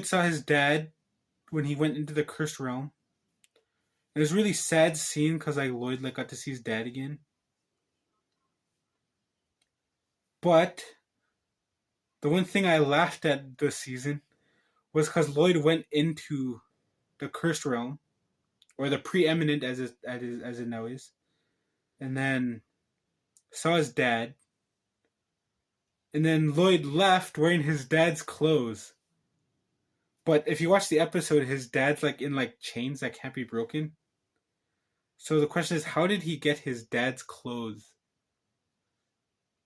S1: saw his dad when he went into the Cursed Realm. It was a really sad scene because like Lloyd like got to see his dad again. But the one thing I laughed at this season was because Lloyd went into the Cursed Realm, or the Preeminent as it now is, and then saw his dad. And then Lloyd left wearing his dad's clothes. But if you watch the episode, his dad's like in like chains that can't be broken. So the question is, how did he get his dad's clothes?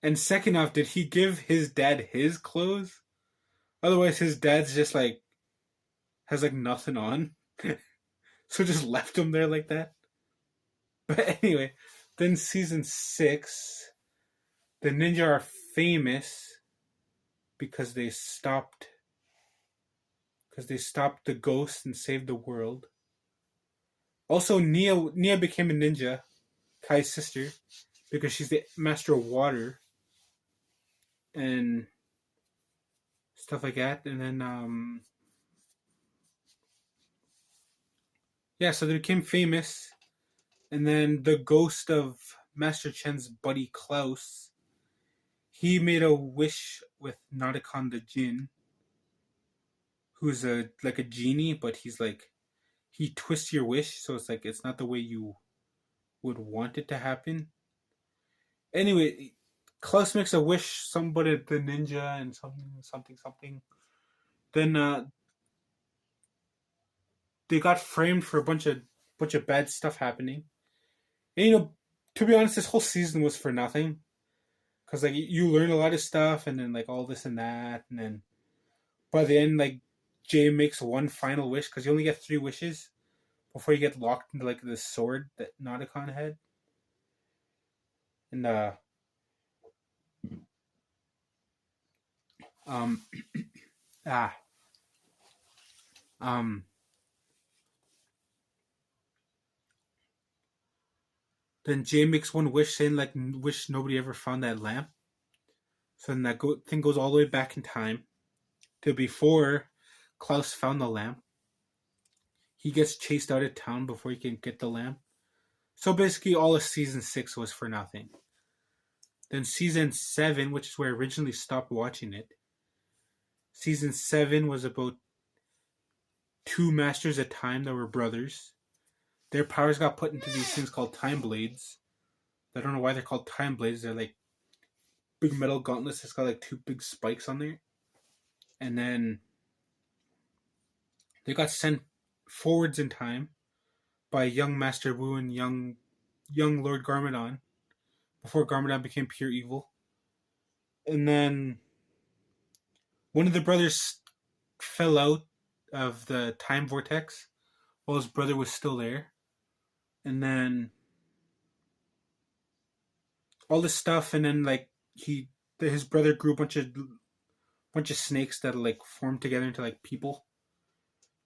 S1: And second off, did he give his dad his clothes? Otherwise, his dad's just like has like nothing on, so just left him there like that. But anyway, then season 6, the ninja are famous because they stopped the ghost and saved the world. Also, Nia became a ninja, Kai's sister, because she's the master of water and stuff like that. And then so they became famous. And then the ghost of Master Chen's buddy Klaus, he made a wish with Nauticon the Jinn, who's a genie, but he's like he twists your wish, so it's like it's not the way you would want it to happen. Anyway, Klaus makes a wish, somebody the ninja and something. Then they got framed for a bunch of bad stuff happening. And to be honest, this whole season was for nothing. Cause like you learn a lot of stuff, and then like all this and that, and then by the end, like Jay makes one final wish because you only get 3 wishes before you get locked into like this sword that Nauticon had, and um ah um then Jay makes one wish saying like wish nobody ever found that lamp. So then that thing goes all the way back in time to before Klaus found the lamp. He gets chased out of town before he can get the lamp. So basically, all of season 6 was for nothing. Then season 7, which is where I originally stopped watching it, season 7 was about 2 masters at time that were brothers. Their powers got put into these things called time blades. I don't know why they're called time blades. They're like big metal gauntlets that's got like 2 big spikes on there. And then they got sent forwards in time by young Master Wu and young Lord Garmadon before Garmadon became pure evil. And then one of the brothers fell out of the time vortex while his brother was still there. And then all this stuff, and then like his brother grew a bunch of snakes that like formed together into like people.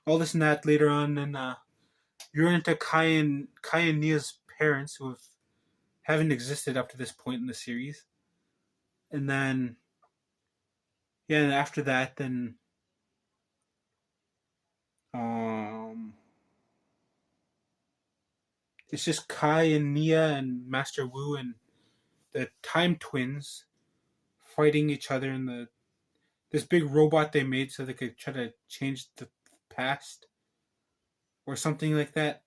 S1: All this and that later on, and you run into Kai and Nia's parents who haven't existed up to this point in the series. And then and after that, then it's just Kai and Nia and Master Wu and the Time Twins fighting each other in this big robot they made so they could try to change the past or something like that.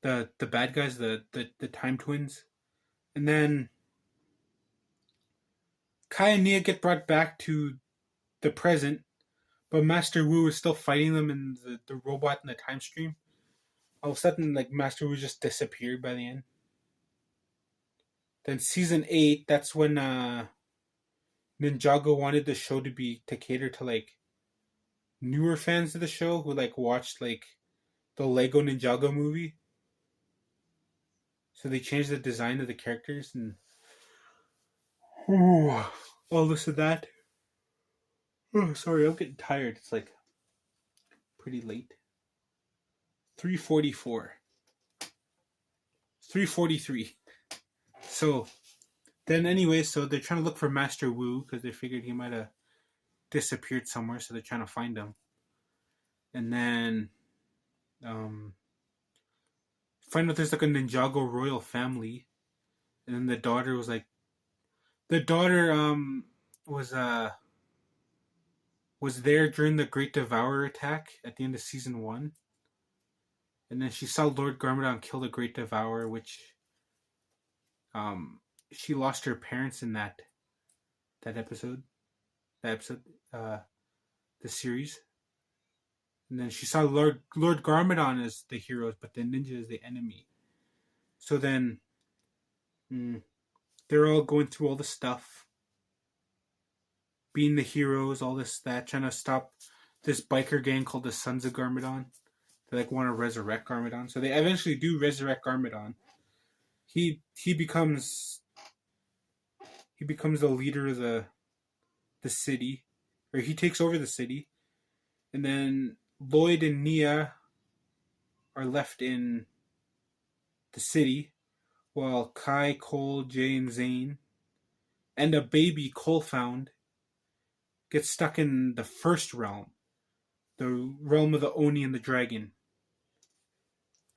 S1: The bad guys, the Time Twins, and then Kai and Nia get brought back to the present, but Master Wu is still fighting them in the robot in the time stream. All of a sudden, like Master Wu just disappeared by the end. Then season 8, that's when Ninjago wanted the show to cater to like newer fans of the show who like watched like the Lego Ninjago movie. So they changed the design of the characters and all this and that. Oh, sorry, I'm getting tired. It's like pretty late. 3:44. 3:43. So then anyway, so they're trying to look for Master Wu because they figured he might have disappeared somewhere, so they're trying to find him. And then find out there's like a Ninjago royal family. And then the daughter was was there during the Great Devourer attack at the end of season 1. And then she saw Lord Garmadon kill the Great Devourer, which she lost her parents in that episode. The series. And then she saw Lord Garmadon as the heroes, but the ninja is the enemy. So then they're all going through all the stuff, being the heroes, all this, that, trying to stop this biker gang called the Sons of Garmadon. They like want to resurrect Garmadon. So they eventually do resurrect Garmadon. He becomes the leader of the city, or he takes over the city, and then Lloyd and Nia are left in the city, while Kai, Cole, Jay, and Zane, and a baby Cole found, get stuck in the first realm, the realm of the Oni and the dragon.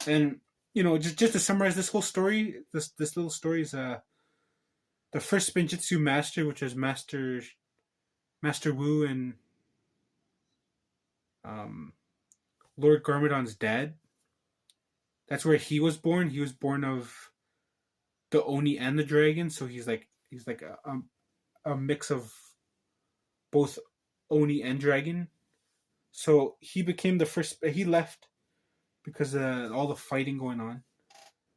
S1: And just to summarize this whole story, this little story is the first Spinjitzu master, which was Master Wu and Lord Garmadon's dad. That's where he was born. He was born of the Oni and the dragon, so he's like a mix of both Oni and dragon. So he became the first. He left because of all the fighting going on,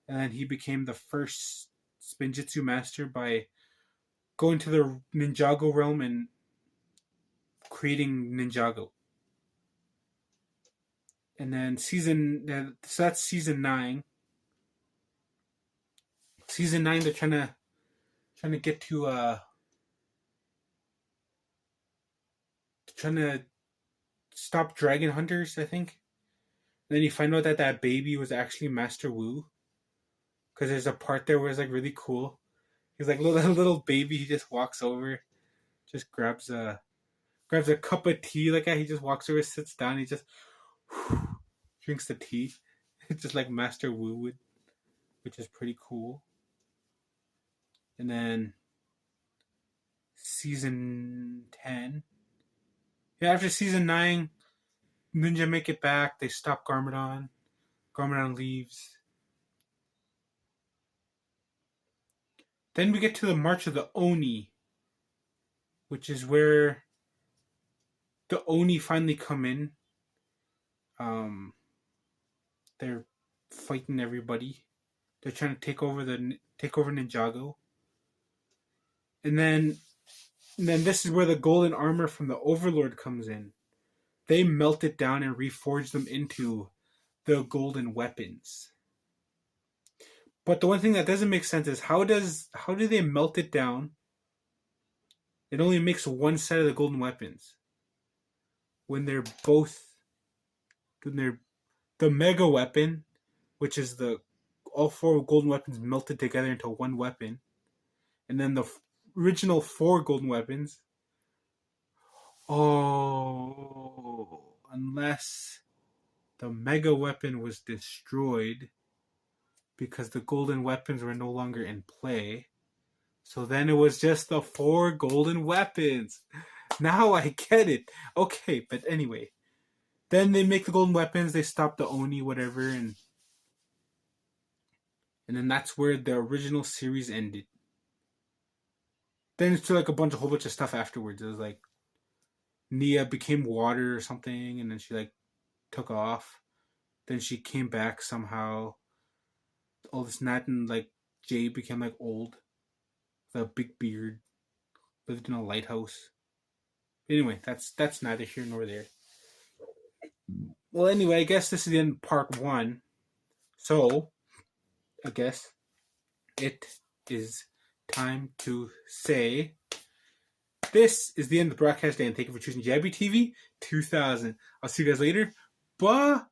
S1: and then he became the first Spinjitzu master by going to the Ninjago realm and creating Ninjago. And then so that's season 9. Season 9, they're trying to get to trying to stop dragon hunters, I think. And then you find out that baby was actually Master Wu, because there's a part there where it's like really cool. He's like little baby. He just walks over, just grabs a cup of tea like that. He just walks over, sits down. He just drinks the tea. It's just like Master Wu would, which is pretty cool. And then season 10. Yeah, after season 9, Ninja make it back. They stop Garmadon. Garmadon leaves. Then we get to the March of the Oni, which is where the Oni finally come in. They're fighting everybody. They're trying to take over Ninjago. And then this is where the golden armor from the Overlord comes in. They melt it down and reforge them into the golden weapons. But the one thing that doesn't make sense is how do they melt it down? It only makes one set of the golden weapons. When they're the mega weapon, which is all 4 golden weapons melted together into one weapon, and then the original 4 golden weapons. Oh, unless the mega weapon was destroyed because the golden weapons were no longer in play. So then it was just the 4 golden weapons. Now I get it. Okay, but anyway. Then they make the golden weapons, they stop the Oni, whatever, and then that's where the original series ended. Then it's like a whole bunch of stuff afterwards. It was like Nia became water or something, and then she like took off. Then she came back somehow. All this and that, and like Jade became like old, with a big beard, lived in a lighthouse. Anyway, that's neither here nor there. Well, anyway, I guess this is the end of part 1. So, I guess it is time to say this is the end of the broadcast day, and thank you for choosing JIB TV 2000. I'll see you guys later. Bye.